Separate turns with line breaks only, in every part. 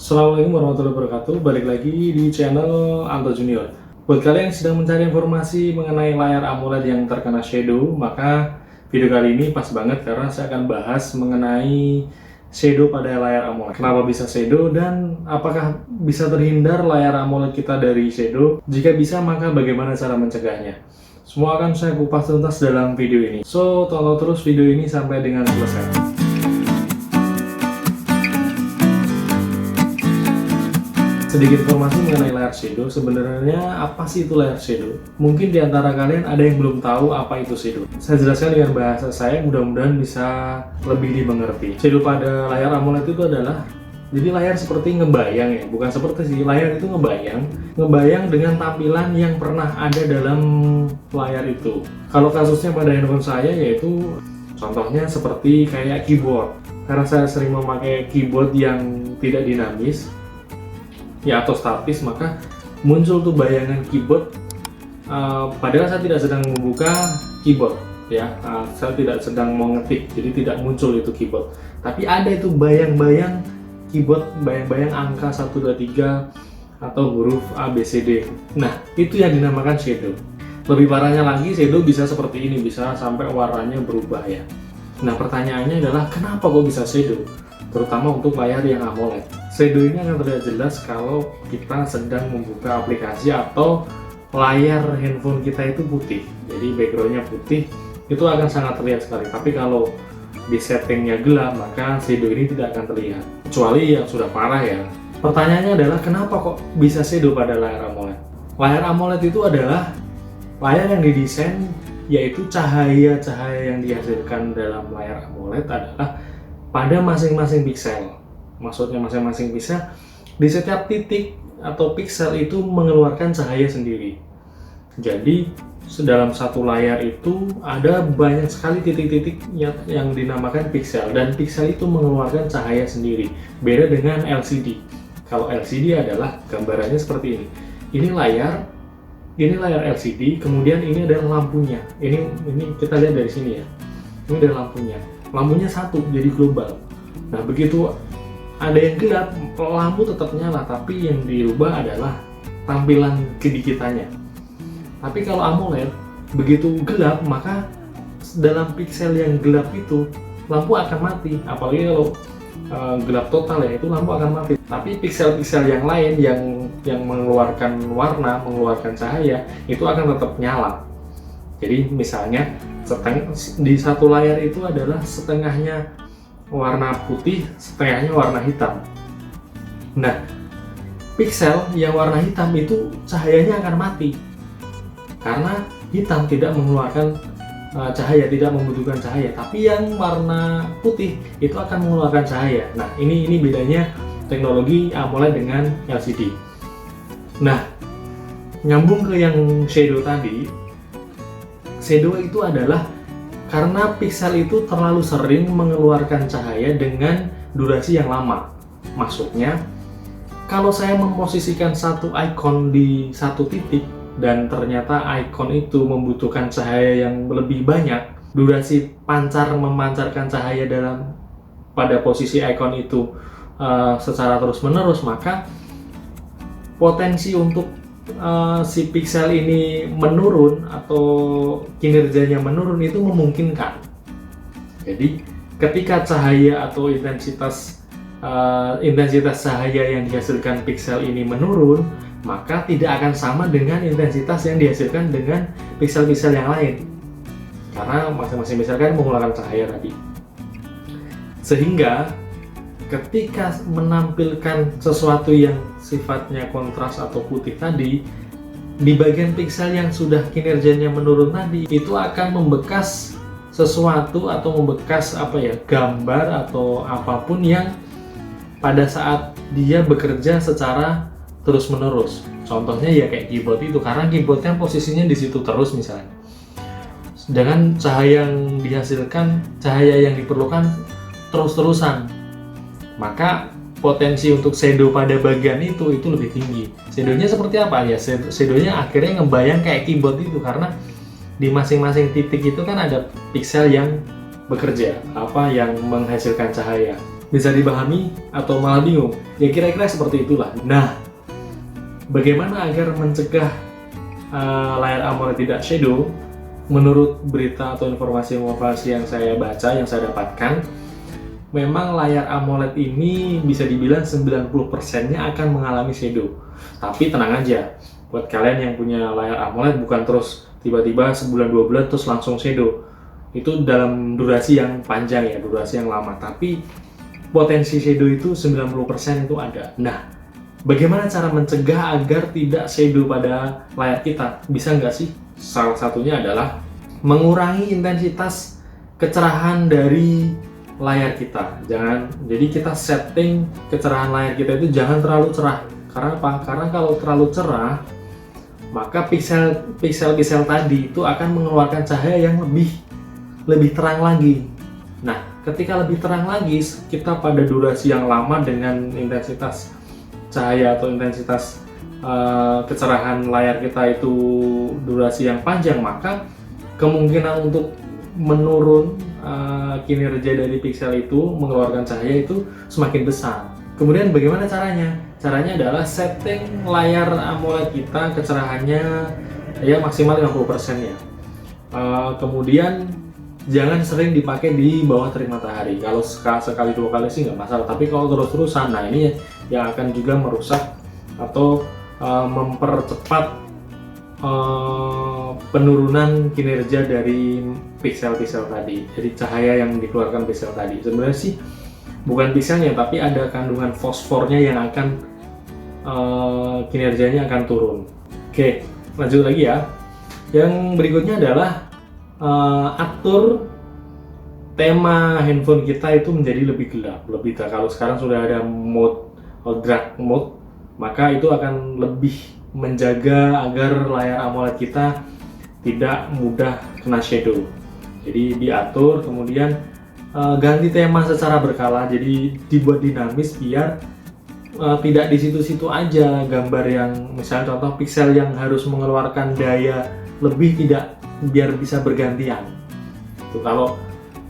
Assalamualaikum warahmatullahi wabarakatuh. Balik lagi di channel Anto Junior. Buat kalian yang sedang mencari informasi mengenai layar AMOLED yang terkena shadow, maka video kali ini pas banget karena saya akan bahas mengenai shadow pada layar AMOLED. Kenapa bisa shadow dan apakah bisa terhindar layar AMOLED kita dari shadow? Jika bisa, maka bagaimana cara mencegahnya? Semua akan saya kupas tuntas dalam video ini. So, tonton terus video ini sampai dengan selesai. Sedikit informasi mengenai layar shadow. Sebenarnya apa sih itu layar shadow? Mungkin di antara kalian ada yang belum tahu apa itu shadow. Saya jelaskan dengan bahasa saya, mudah-mudahan bisa lebih dimengerti. Shadow pada layar AMOLED itu adalah, jadi layar seperti ngebayang ya, bukan seperti sih, layar itu ngebayang dengan tampilan yang pernah ada dalam layar itu. Kalau kasusnya pada handphone saya, yaitu contohnya seperti kayak keyboard. Karena saya sering memakai keyboard yang tidak dinamis ya atau statis, maka muncul tuh bayangan keyboard. Padahal saya tidak sedang membuka keyboard ya, saya tidak sedang mau ngetik, jadi tidak muncul itu keyboard, tapi ada itu bayang-bayang keyboard, bayang-bayang angka 1, 2, 3 atau huruf A, B, C, D. Nah, itu yang dinamakan shadow. Lebih parahnya lagi, shadow bisa seperti ini, bisa sampai warnanya berubah ya. Nah, pertanyaannya adalah kenapa kok bisa shadow? Terutama untuk layar yang AMOLED. Shadow ini akan terlihat jelas kalau kita sedang membuka aplikasi atau layar handphone kita itu putih. Jadi backgroundnya putih, itu akan sangat terlihat sekali. Tapi kalau di settingnya gelap, maka shadow ini tidak akan terlihat. Kecuali yang sudah parah ya. Pertanyaannya adalah kenapa kok bisa shadow pada layar AMOLED? Layar AMOLED itu adalah layar yang didesain, yaitu cahaya-cahaya yang dihasilkan dalam layar AMOLED adalah pada masing-masing pixel. Maksudnya masing-masing pixel, di setiap titik atau pixel itu mengeluarkan cahaya sendiri. Jadi dalam satu layar itu ada banyak sekali titik-titik yang dinamakan pixel, dan pixel itu mengeluarkan cahaya sendiri. Beda dengan LCD. Kalau LCD adalah gambarannya seperti ini. Ini layar LCD, kemudian ini adalah lampunya. Ini kita lihat dari sini ya. Ini ada lampunya. Lampunya satu, jadi global. Nah, begitu ada yang gelap, lampu tetap nyala, tapi yang dirubah adalah tampilan kedikitannya. Tapi kalau AMOLED, begitu gelap, maka dalam pixel yang gelap itu, lampu akan mati. Apalagi kalau gelap total ya, itu lampu akan mati. Tapi pixel-pixel yang lain yang mengeluarkan warna, mengeluarkan cahaya, itu akan tetap nyala. Jadi misalnya di satu layar itu adalah setengahnya warna putih, setengahnya warna hitam. Nah, pixel yang warna hitam itu cahayanya akan mati karena hitam tidak mengeluarkan cahaya, tidak membutuhkan cahaya. Tapi yang warna putih itu akan mengeluarkan cahaya. Nah, ini bedanya teknologi AMOLED dengan LCD. Nah, nyambung ke yang shadow tadi. Shadow itu adalah karena pixel itu terlalu sering mengeluarkan cahaya dengan durasi yang lama. Maksudnya, kalau saya memposisikan satu icon di satu titik dan ternyata icon itu membutuhkan cahaya yang lebih banyak, durasi memancarkan cahaya pada posisi icon itu secara terus-menerus, maka potensi untuk si pixel ini menurun atau kinerjanya menurun itu memungkinkan. Jadi ketika cahaya atau intensitas cahaya yang dihasilkan pixel ini menurun, maka tidak akan sama dengan intensitas yang dihasilkan dengan pixel-pixel yang lain, karena masing-masing pixel kan mengeluarkan cahaya tadi. Sehingga ketika menampilkan sesuatu yang sifatnya kontras atau putih tadi, di bagian pixel yang sudah kinerjanya menurun tadi, itu akan membekas sesuatu atau membekas gambar atau apapun yang pada saat dia bekerja secara terus-menerus. Contohnya ya kayak keyboard itu, karena keyboardnya posisinya di situ terus misalnya. Dengan cahaya yang dihasilkan, cahaya yang diperlukan terus-terusan, maka potensi untuk shadow pada bagian itu lebih tinggi. Shadownya seperti apa ya? Shadownya akhirnya ngebayang kayak keyboard itu, karena di masing-masing titik itu kan ada pixel yang bekerja, yang menghasilkan cahaya. bisa dipahami atau malah bingung? Ya kira-kira seperti itulah. Nah, bagaimana agar mencegah layar AMOLED tidak shadow? Menurut berita atau informasi yang saya baca, yang saya dapatkan, memang layar AMOLED ini bisa dibilang 90%-nya akan mengalami shadow. Tapi tenang aja, buat kalian yang punya layar AMOLED bukan terus tiba-tiba sebulan 2 bulan terus langsung shadow. Itu dalam durasi yang panjang ya, durasi yang lama. Tapi potensi shadow itu 90% itu ada. Nah, bagaimana cara mencegah agar tidak shadow pada layar kita? Bisa nggak sih? Salah satunya adalah mengurangi intensitas kecerahan dari layar kita. Jadi kita setting kecerahan layar kita itu jangan terlalu cerah. Karena apa? Karena kalau terlalu cerah, maka piksel-piksel tadi itu akan mengeluarkan cahaya yang lebih terang lagi. Nah, ketika lebih terang lagi, kita pada durasi yang lama dengan intensitas cahaya atau intensitas kecerahan layar kita itu durasi yang panjang, maka kemungkinan untuk menurun kinerja dari piksel itu mengeluarkan cahaya itu semakin besar. Kemudian bagaimana caranya? Caranya adalah setting layar AMOLED kita kecerahannya ya maksimal 50% ya. Kemudian jangan sering dipakai di bawah terik matahari. Kalau sekali 2 kali sih nggak masalah, tapi kalau terus-terusan, nah ini yang akan juga merusak atau mempercepat penurunan kinerja dari piksel-piksel tadi, jadi cahaya yang dikeluarkan piksel tadi. Sebenarnya sih bukan pikselnya, tapi ada kandungan fosfornya yang akan kinerjanya akan turun. Oke, lanjut lagi ya. Yang berikutnya adalah atur tema handphone kita itu menjadi lebih gelap, lebih terang. Kalau sekarang sudah ada mode dark mode, maka itu akan lebih menjaga agar layar AMOLED kita tidak mudah kena shadow. Jadi diatur, kemudian ganti tema secara berkala, jadi dibuat dinamis biar tidak di situ-situ aja gambar yang misalnya contoh piksel yang harus mengeluarkan daya lebih, tidak, biar bisa bergantian. Itu kalau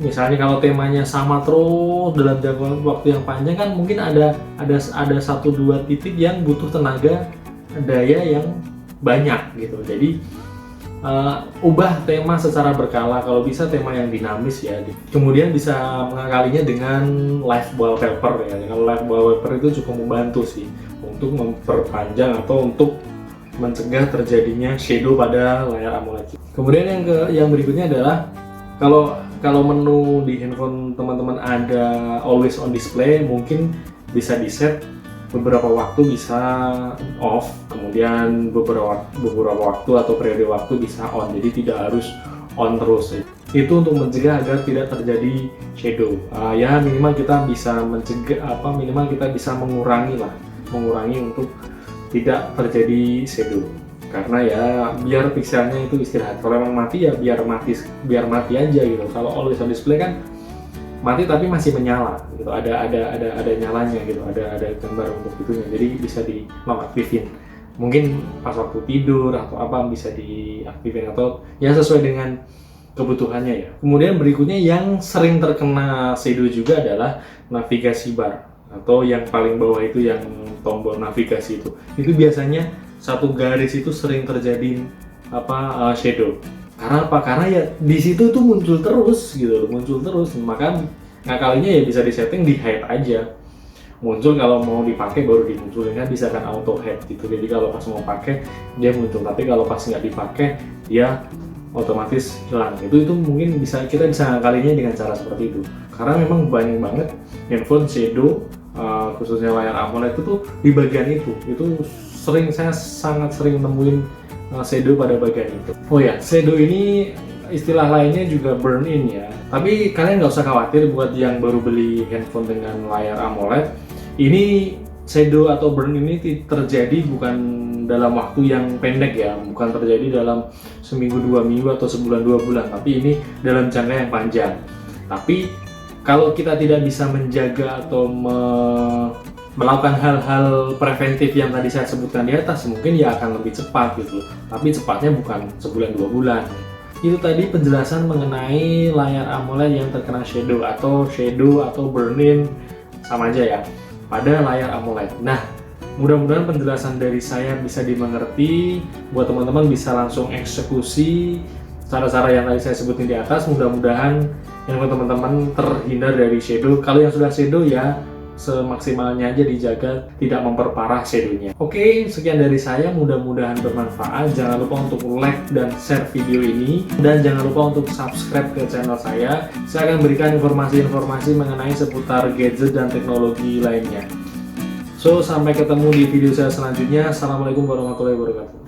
misalnya kalau temanya sama terus dalam jangka waktu yang panjang kan mungkin ada 1-2 titik yang butuh tenaga daya yang banyak gitu. Jadi ubah tema secara berkala, kalau bisa tema yang dinamis ya. Kemudian bisa mengakalinya dengan live wallpaper ya. Kalau live wallpaper itu cukup membantu sih untuk memperpanjang atau untuk mencegah terjadinya shadow pada layar AMOLED. Kemudian yang berikutnya adalah kalau menu di handphone teman-teman ada always on display, mungkin bisa di set beberapa waktu bisa off, kemudian beberapa waktu atau periode waktu bisa on, jadi tidak harus on terus. Itu untuk mencegah agar tidak terjadi shadow. Ya minimal kita bisa mencegah minimal kita bisa mengurangi untuk tidak terjadi shadow. Karena ya biar pikselnya itu istirahat. Kalau emang mati ya biar mati aja gitu. Kalau always on display kan mati tapi masih menyala gitu, ada nyalanya gitu, ada gambar untuk itunya, jadi bisa di nonaktifin. Mungkin pas waktu tidur atau apa bisa diaktifin atau ya sesuai dengan kebutuhannya ya. Kemudian berikutnya yang sering terkena shadow juga adalah navigasi bar, atau yang paling bawah itu yang tombol navigasi itu biasanya satu garis itu sering terjadi shadow. Karena apa? Karena ya di situ tuh muncul terus, maka ngakalinya ya bisa disetting di hide aja. Muncul kalau mau dipakai baru dimunculin, kan bisa kan auto hide gitu. Jadi kalau pas mau pakai dia muncul, tapi kalau pas nggak dipakai dia otomatis hilang. Itu mungkin kita bisa ngakalinya dengan cara seperti itu. Karena memang banyak banget handphone shadow, khususnya layar AMOLED itu tuh di bagian itu saya sangat sering nemuin shadow pada bagian itu. Oh ya, shadow ini istilah lainnya juga burn in ya. Tapi kalian nggak usah khawatir buat yang baru beli handphone dengan layar AMOLED. Ini shadow atau burn in ini terjadi bukan dalam waktu yang pendek ya, bukan terjadi dalam seminggu 2 minggu atau sebulan 2 bulan, tapi ini dalam jangka yang panjang. Tapi kalau kita tidak bisa menjaga atau melakukan hal-hal preventif yang tadi saya sebutkan di atas, mungkin ya akan lebih cepat gitu. Tapi cepatnya bukan sebulan 2 bulan. Itu tadi penjelasan mengenai layar AMOLED yang terkena shadow atau burn-in sama aja ya, pada layar AMOLED. Nah, mudah-mudahan penjelasan dari saya bisa dimengerti, buat teman-teman bisa langsung eksekusi cara-cara yang tadi saya sebutin di atas. Mudah-mudahan yang teman-teman terhindar dari shadow. Kalau yang sudah shadow ya semaksimalnya aja dijaga, tidak memperparah shadownya. Oke, sekian dari saya, mudah-mudahan bermanfaat. Jangan lupa untuk like dan share video ini, dan jangan lupa untuk subscribe ke channel saya. Saya akan berikan informasi-informasi mengenai seputar gadget dan teknologi lainnya. So, sampai ketemu di video saya selanjutnya. Assalamualaikum warahmatullahi wabarakatuh.